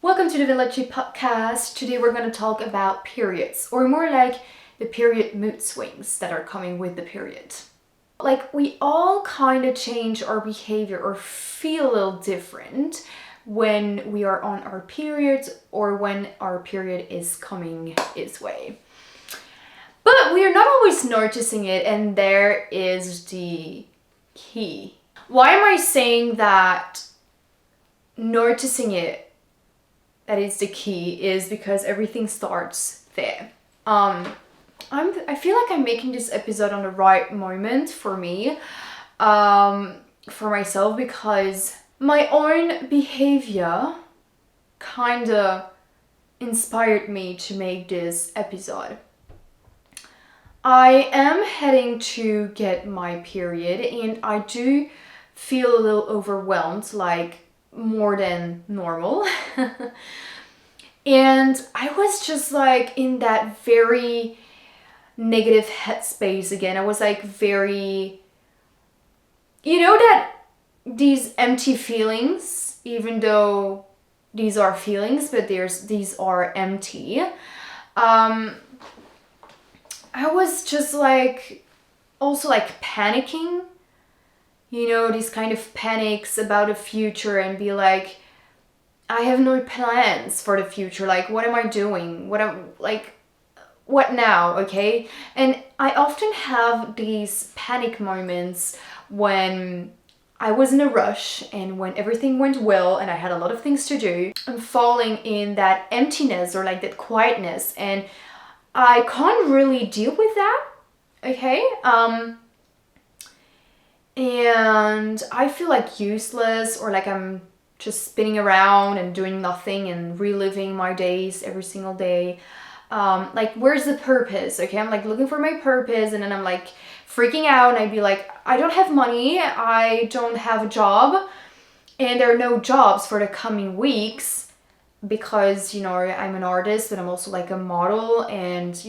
Welcome to the Village podcast. Today we're going to talk about periods, or more like the period mood swings that are coming with the period. Like, we all kind of change our behavior or feel a little different when we are on our periods or when our period is coming its way. But we are not always noticing it, and there is the key. Why am I saying that noticing it, that is the key, is because everything starts there. I feel like I'm making this episode on the right moment for me, for myself, because my own behavior kind of inspired me to make this episode. I am heading to get my period, and I do feel a little overwhelmed, like more than normal. And I was just like in that very negative headspace again. I was like very, that these empty feelings, even though these are feelings, but these are empty. I was just like also like panicking, these kind of panics about the future, and be like, I have no plans for the future. Like, what am I doing? What now? Okay. And I often have these panic moments when I was in a rush and when everything went well and I had a lot of things to do. I'm falling in that emptiness or like that quietness, and I can't really deal with that. Okay. And I feel like useless, or like I'm just spinning around and doing nothing and reliving my days every single day. Like, where's the purpose? Okay, I'm like looking for my purpose, and then I'm like freaking out, and I'd be like, I don't have money, I don't have a job, and there are no jobs for the coming weeks because, I'm an artist, but I'm also like a model, and,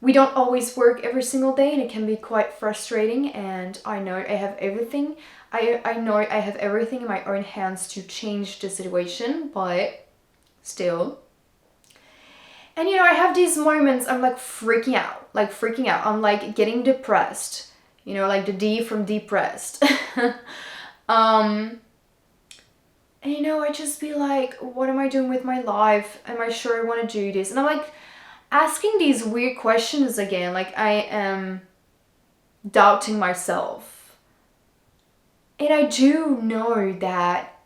we don't always work every single day, and it can be quite frustrating. And I know I have everything. I know I have everything in my own hands to change the situation, but still. And I have these moments I'm like freaking out. I'm like getting depressed. Like the D from depressed. And I just be like, what am I doing with my life? Am I sure I want to do this? And I'm like asking these weird questions again. Like, I am doubting myself. And I do know that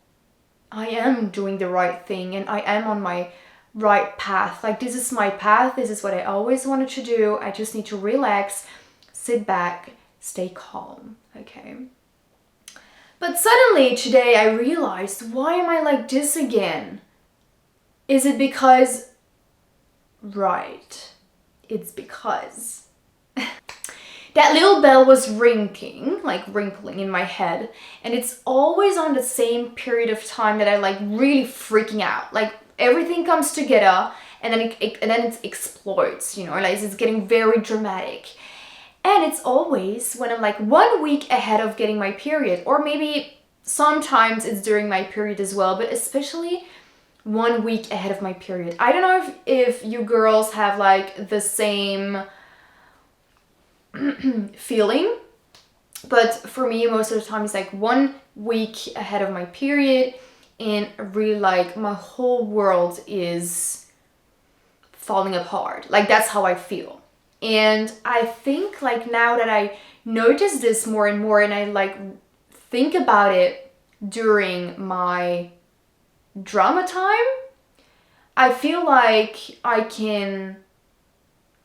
I am doing the right thing and I am on my right path. Like, this is my path. This is what I always wanted to do. I just need to relax, sit back, stay calm. Okay. But suddenly today I realized, why am I like this again? Is it because... Right. It's because that little bell was rinkling in my head, and it's always on the same period of time that I like really freaking out. Like, everything comes together and then it explodes, like it's getting very dramatic. And it's always when I'm like 1 week ahead of getting my period, or maybe sometimes it's during my period as well, but especially 1 week ahead of my period. I don't know if you girls have like the same feeling, but for me, most of the time it's like 1 week ahead of my period, and really like my whole world is falling apart. Like, that's how I feel. And I think like now that I notice this more and more, and I like think about it during my drama time, I feel like I can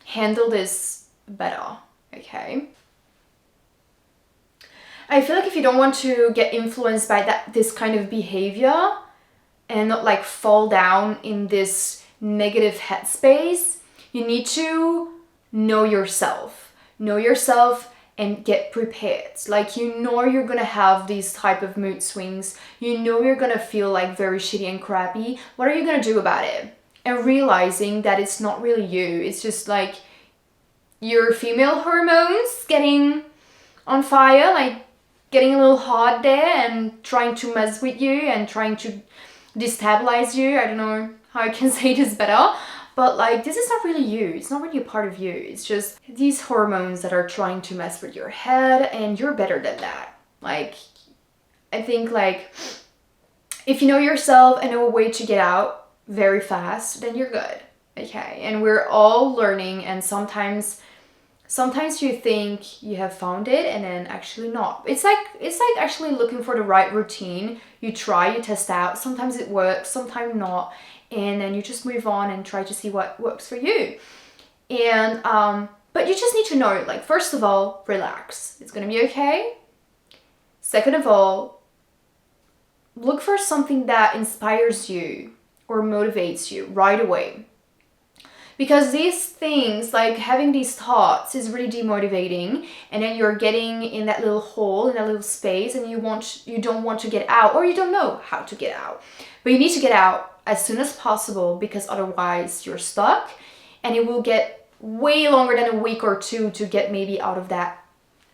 handle this better. Okay. I feel like if you don't want to get influenced by this kind of behavior and not like fall down in this negative headspace, you need to know yourself and get prepared. Like, you're gonna have these type of mood swings. You're gonna feel like very shitty and crappy. What are you gonna do about it? And realizing that it's not really you. It's just like your female hormones getting on fire, like getting a little hot there and trying to mess with you and trying to destabilize you. I don't know how I can say this better, but like this is not really you. It's not really a part of you. It's just these hormones that are trying to mess with your head, and you're better than that. Like, I think like if you know yourself and know a way to get out very fast, then you're good. Okay, and we're all learning, and sometimes you think you have found it and then actually not. It's like actually looking for the right routine. You try, you test out. Sometimes it works, sometimes not, and then you just move on and try to see what works for you. And but you just need to know, like, first of all, relax. It's gonna be okay. Second of all, look for something that inspires you or motivates you right away. Because these things, like having these thoughts, is really demotivating, and then you're getting in that little hole, in that little space, and you don't want to get out, or you don't know how to get out. But you need to get out as soon as possible, because otherwise you're stuck, and it will get way longer than a week or two to get maybe out of that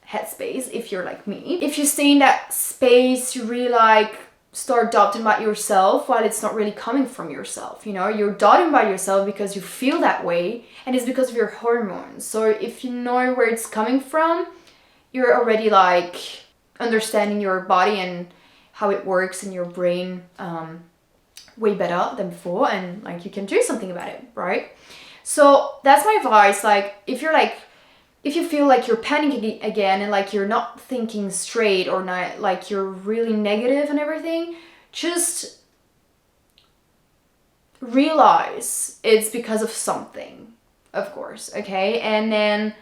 headspace if you're like me. If you stay in that space, you really like start doubting about yourself while it's not really coming from yourself. You know, you're doubting about yourself because you feel that way, and it's because of your hormones. So if you know where it's coming from, you're already like understanding your body and how it works in your brain way better than before, and like you can do something about it, right? So that's my advice. Like if you feel like you're panicking again and like you're not thinking straight, or not, like you're really negative and everything, just realize it's because of something, of course, okay? And then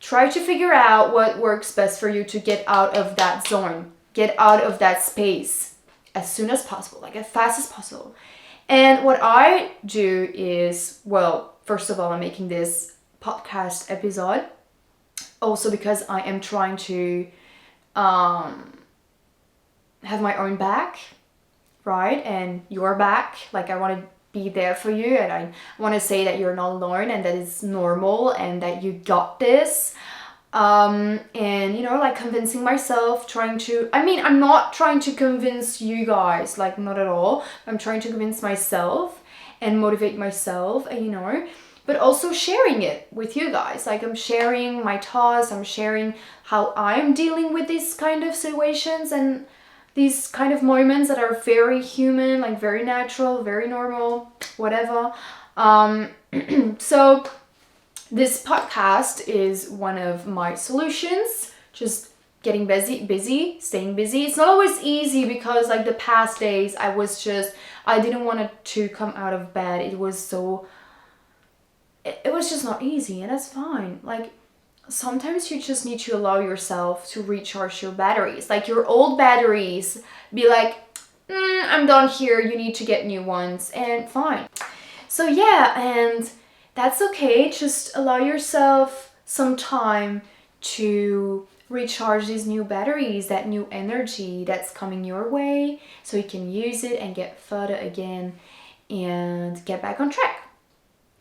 try to figure out what works best for you to get out of that zone, get out of that space as soon as possible, like as fast as possible. And what I do is, well, first of all, I'm making this podcast episode also because I am trying to have my own back, right? And your back. Like, I want to be there for you, and I want to say that you're not alone, and that it's normal, and that you got this. And you know, like convincing myself, I'm not trying to convince you guys, like not at all. I'm trying to convince myself and motivate myself, and you know, but also sharing it with you guys. Like, I'm sharing my thoughts, I'm sharing how I'm dealing with these kind of situations and these kind of moments that are very human, like very natural, very normal, whatever. So this podcast is one of my solutions, just getting busy, staying busy. It's not always easy because like the past days I didn't want to come out of bed. It was just not easy, and that's fine. Like, sometimes you just need to allow yourself to recharge your batteries. Like, your old batteries, be like, I'm done here, you need to get new ones, and fine. So yeah, and that's okay. Just allow yourself some time to recharge these new batteries, that new energy that's coming your way, so you can use it and get further again and get back on track.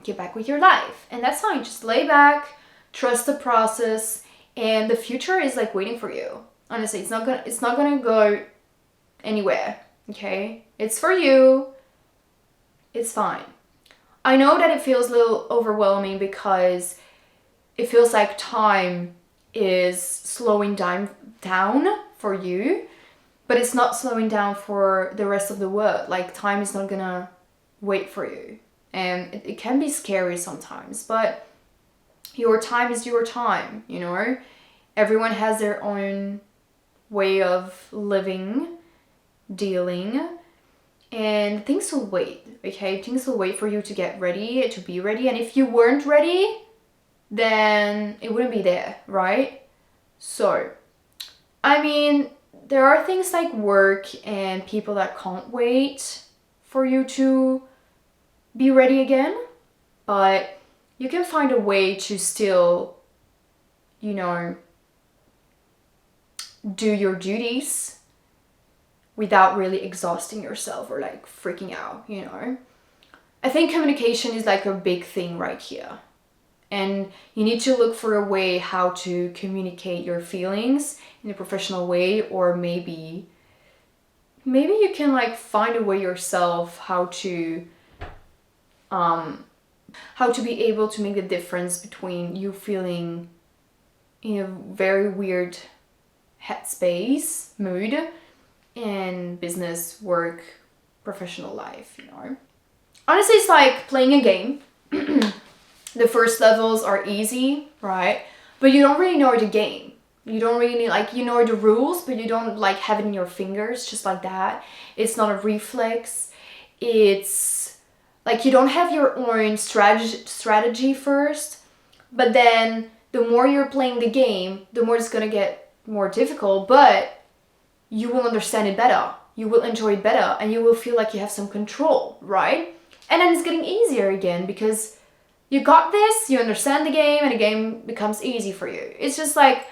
Get back with your life. And that's fine. Just lay back, trust the process, and the future is like waiting for you. Honestly, it's not gonna go anywhere. Okay? It's for you. It's fine. I know that it feels a little overwhelming because it feels like time is slowing down for you, but it's not slowing down for the rest of the world. Like, time is not gonna wait for you. And it can be scary sometimes, but your time is your time, you know? Everyone has their own way of living, dealing, and things will wait, okay? Things will wait for you to get ready, to be ready. And if you weren't ready, then it wouldn't be there, right? So, I mean, there are things like work and people that can't wait for you to be ready again, but you can find a way to still, you know, do your duties without really exhausting yourself or like freaking out, you know. I think communication is like a big thing right here, and you need to look for a way how to communicate your feelings in a professional way, or maybe you can like find a way yourself how to how to be able to make the difference between you feeling in a very weird headspace, mood, in business, work, professional life, you know. Honestly, it's like playing a game. The first levels are easy, right? But you don't really know the game. You don't really, like, you know the rules, but you don't, like, have it in your fingers just like that. It's not a reflex. It's like you don't have your own strategy first, but then the more you're playing the game, the more it's gonna get more difficult, but you will understand it better. You will enjoy it better, and you will feel like you have some control, right? And then it's getting easier again because you got this, you understand the game, and the game becomes easy for you. It's just like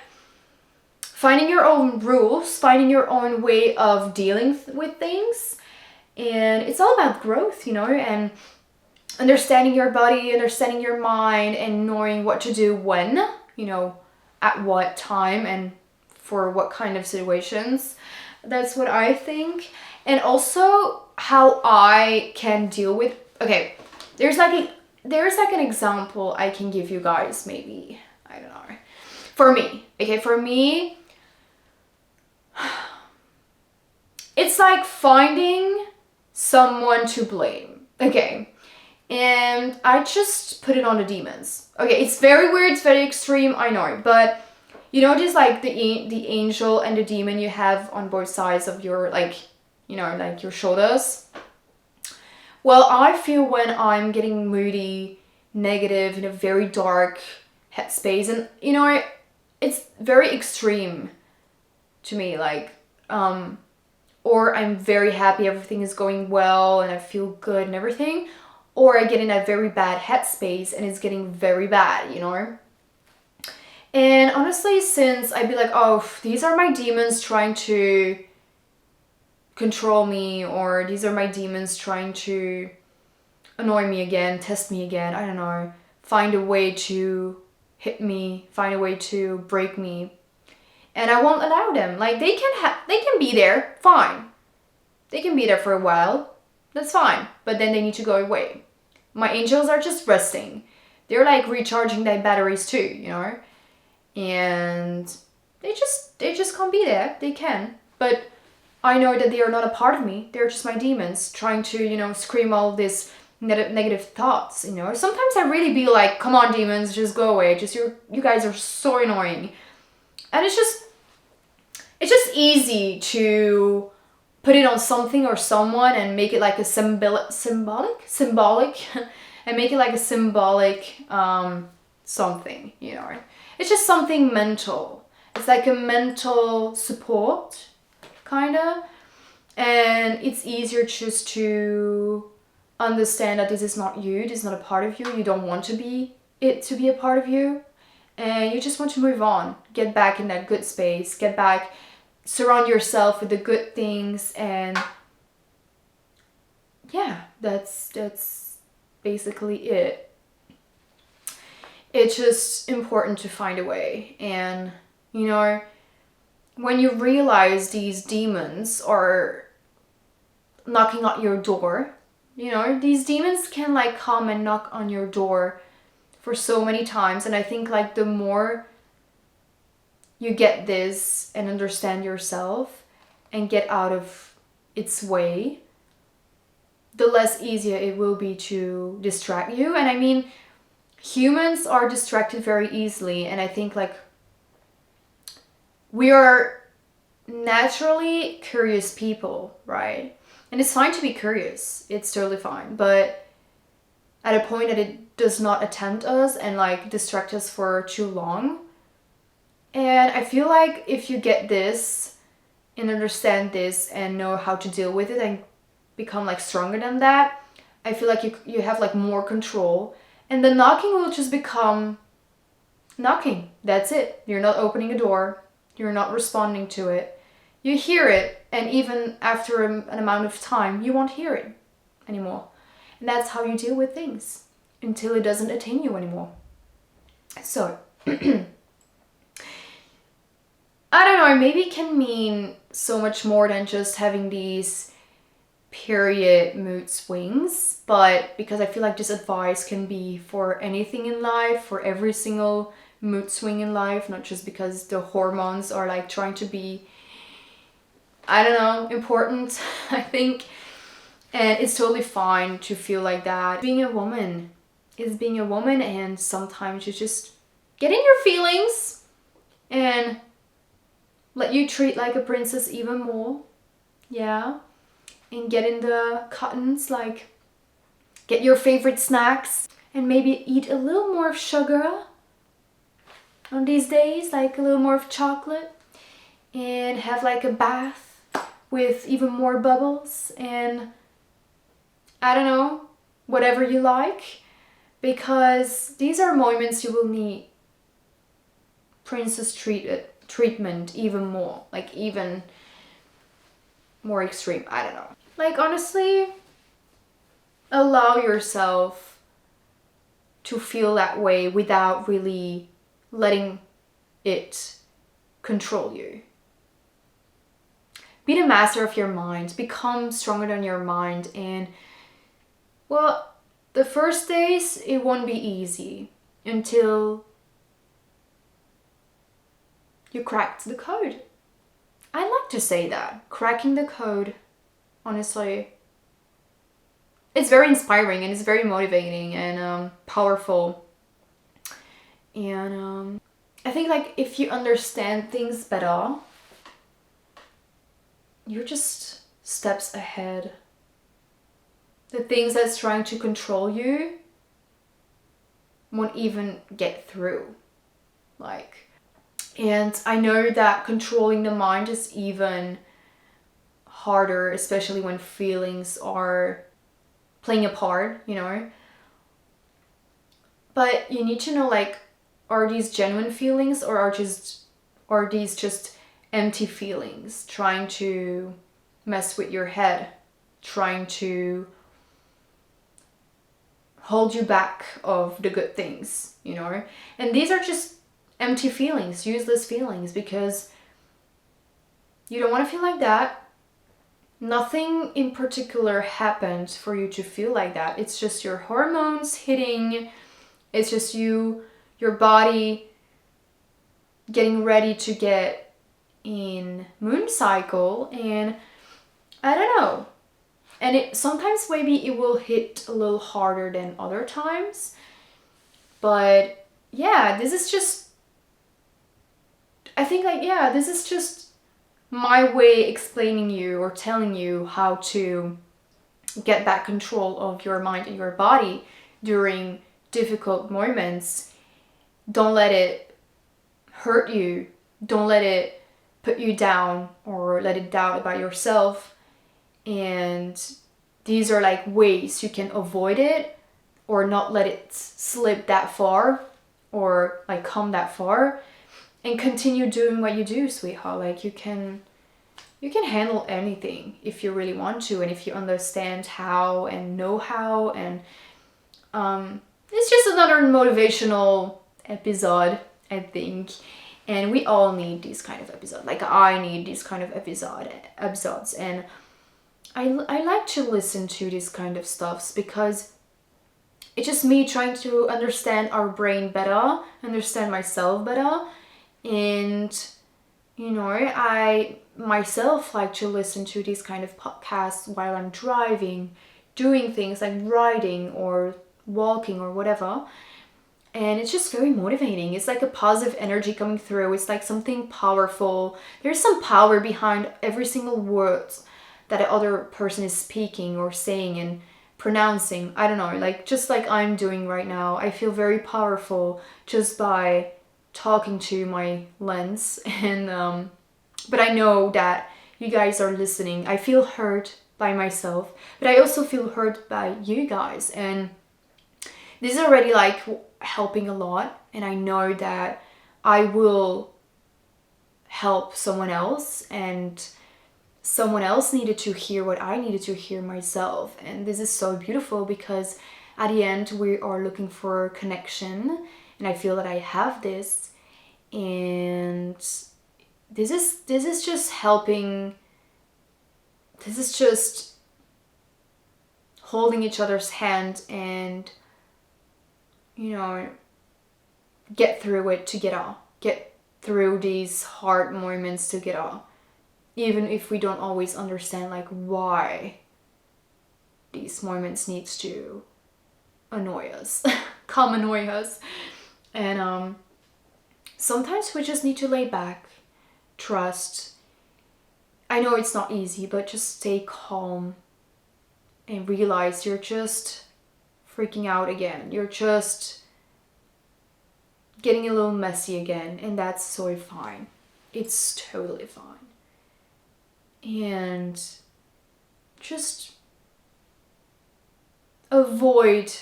finding your own rules, finding your own way of dealing with things. And it's all about growth, you know, and understanding your body, understanding your mind, and knowing what to do when, you know, at what time and for what kind of situations. That's what I think. And also how I can deal with, okay, there's like an example I can give you guys, maybe. I don't know. For me, it's like finding someone to blame. Okay. And I just put it on the demons. Okay, it's very weird, it's very extreme, I know. But you know, just like the angel and the demon you have on both sides of your, like, you know, like your shoulders. Well, I feel when I'm getting moody, negative, in a very dark headspace, and you know, it's very extreme to me, like, or I'm very happy, everything is going well, and I feel good and everything, or I get in a very bad headspace and it's getting very bad, you know? And honestly, since I'd be like, oh, these are my demons trying to control me, or these are my demons trying to annoy me again, test me again, I don't know, find a way to hit me, find a way to break me. And I won't allow them. Like, they can be there, fine. They can be there for a while, that's fine. But then they need to go away. My angels are just resting. They're like recharging their batteries too, you know? And they just can't be there. They can. But I know that they are not a part of me. They're just my demons trying to, you know, scream all this negative thoughts, you know? Sometimes I really be like, come on, demons, just go away. Just you guys are so annoying. And it's just easy to put it on something or someone and make it like a symbolic and make it like a symbolic something, you know. It's just something mental. It's like a mental support, kind of. And it's easier just to understand that this is not you, this is not a part of you. You don't want to be a part of you. And you just want to move on, get back in that good space, get back, surround yourself with the good things, and yeah, that's basically it. It's just important to find a way. And you know, when you realize these demons are knocking at your door, you know, these demons can like come and knock on your door for so many times. And I think like the more you get this and understand yourself and get out of its way, the less easier it will be to distract you. And I mean, humans are distracted very easily, and I think like we are naturally curious people, right? And it's fine to be curious, it's totally fine, but at a point that it does not attempt us and like distract us for too long. And I feel like if you get this and understand this and know how to deal with it and become like stronger than that, I feel like you have like more control, and the knocking will just become knocking. That's it. You're not opening a door. You're not responding to it. You hear it, and even after an amount of time, you won't hear it anymore. And that's how you deal with things until it doesn't attain you anymore. So, I don't know, maybe it can mean so much more than just having these period mood swings, but because I feel like this advice can be for anything in life, for every single mood swing in life, not just because the hormones are like trying to be, I don't know, important, I think. And it's totally fine to feel like that. Being a woman is being a woman, and sometimes you just get in your feelings and let you treat like a princess even more. Yeah. And get in the cottons, like get your favorite snacks and maybe eat a little more of sugar on these days, like a little more of chocolate, and have like a bath with even more bubbles and I don't know, whatever you like, because these are moments you will need princess treatment even more, like even more extreme. I don't know. Like honestly, allow yourself to feel that way without really letting it control you. Be the master of your mind, become stronger than your mind, and well, the first days it won't be easy until you cracked the code. I like to say that, cracking the code, honestly. It's very inspiring and it's very motivating and powerful. And I think like if you understand things better, you're just steps ahead. The things that's trying to control you won't even get through. And I know that controlling the mind is even harder, especially when feelings are playing a part, you know. But you need to know, like, are these genuine feelings or are these just empty feelings trying to mess with your head, trying to hold you back of the good things, you know? And these are just empty feelings, useless feelings, because you don't want to feel like that. Nothing in particular happened for you to feel like that. It's just your hormones hitting. It's just your body getting ready to get in moon cycle, and I don't know. And it sometimes maybe it will hit a little harder than other times. But yeah, this is just, I think like, yeah, this is just my way explaining you or telling you how to get back control of your mind and your body during difficult moments. Don't let it hurt you. Don't let it put you down or let it doubt about yourself. And these are like ways you can avoid it or not let it slip that far or like come that far, and continue doing what you do, sweetheart. Like you can handle anything if you really want to, and if you understand how and know how. And it's just another motivational episode, I think. And we all need these kind of episodes. Like I need these kind of episodes. And I like to listen to these kind of stuffs because it's just me trying to understand our brain better, understand myself better. And, you know, I myself like to listen to these kind of podcasts while I'm driving, doing things like riding or walking or whatever. And it's just very motivating. It's like a positive energy coming through. It's like something powerful. There's some power behind every single word that the other person is speaking or saying and pronouncing. I don't know, like just like I'm doing right now. I feel very powerful just by talking to my lens. And but I know that you guys are listening. I feel hurt by myself, but I also feel hurt by you guys. And this is already like helping a lot, and I know that I will help someone else, and someone else needed to hear what I needed to hear myself. And this is so beautiful because at the end we are looking for connection, and I feel that I have this. And this is just helping. This is just holding each other's hand and, get through it together. Get through these hard moments together. Even if we don't always understand like why these moments needs to annoy us. Come annoy us. And sometimes we just need to lay back, trust. I know it's not easy, but just stay calm and realize you're just freaking out again. You're just getting a little messy again, and that's so fine. It's totally fine. And just avoid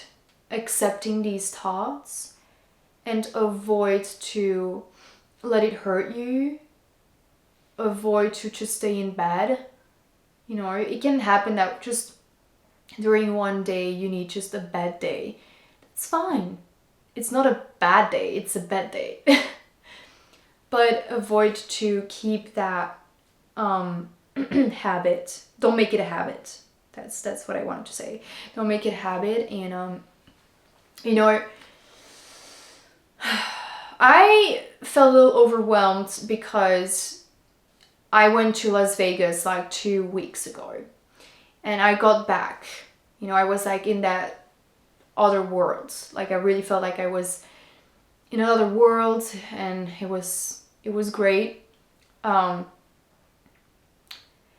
accepting these thoughts and avoid to let it hurt you. Avoid to just stay in bed. It can happen that just during one day you need just a bad day. It's fine. It's not a bad day, it's a bad day. But avoid to keep that habit. Don't make it a habit. That's what I wanted to say. Don't make it a habit. And I felt a little overwhelmed because I went to Las Vegas like 2 weeks ago, and I got back. I was like in that other world. Like I really felt like I was in another world, and it was great. Then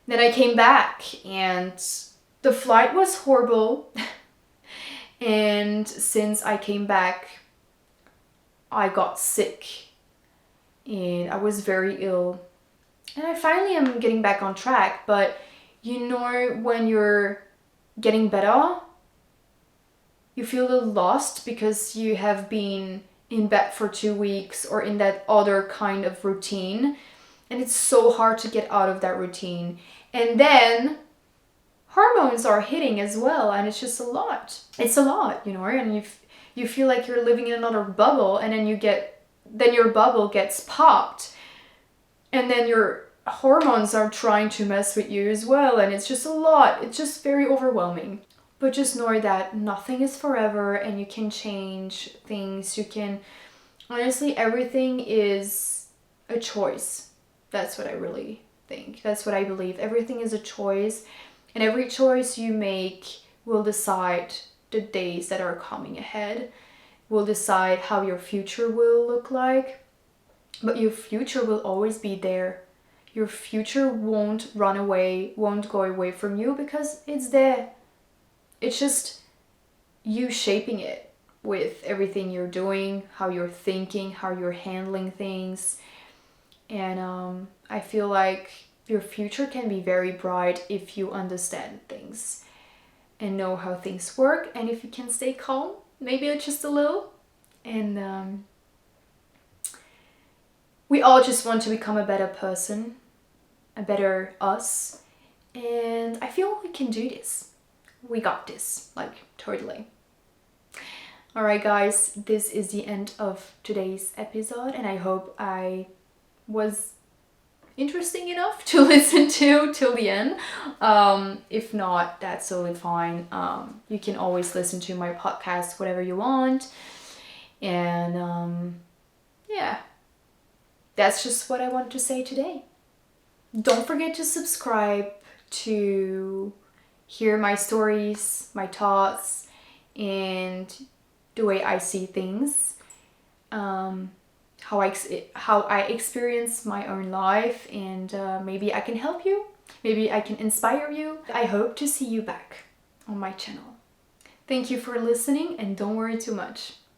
I came back, and the flight was horrible. And since I came back, I got sick, and I was very ill. And I finally am getting back on track, but when you're getting better, you feel a little lost because you have been in bed for 2 weeks or in that other kind of routine, and it's so hard to get out of that routine. And then hormones are hitting as well, and it's just a lot. It's a lot, and you feel like you're living in another bubble, and then your bubble gets popped, and then your hormones are trying to mess with you as well, and it's just a lot. It's just very overwhelming. But just know that nothing is forever, and you can change things. Honestly, everything is a choice. That's what I really think. That's what I believe. Everything is a choice, and every choice you make will decide the days that are coming ahead, will decide how your future will look like. But your future will always be there. Your future won't run away, won't go away from you, because it's there. It's just you shaping it with everything you're doing, how you're thinking, how you're handling things. And I feel like your future can be very bright if you understand things and know how things work, and if you can stay calm, maybe just a little. And we all just want to become a better person, a better us, and I feel we can do this. We got this, like totally. Alright guys, this is the end of today's episode, and I hope I was interesting enough to listen to till the end. If not, that's totally fine. You can always listen to my podcast whatever you want. And yeah, that's just what I want to say today. Don't forget to subscribe to hear my stories, my thoughts, and the way I see things, how I experience my own life, and maybe I can help you, maybe I can inspire you. I hope to see you back on my channel. Thank you for listening, and don't worry too much.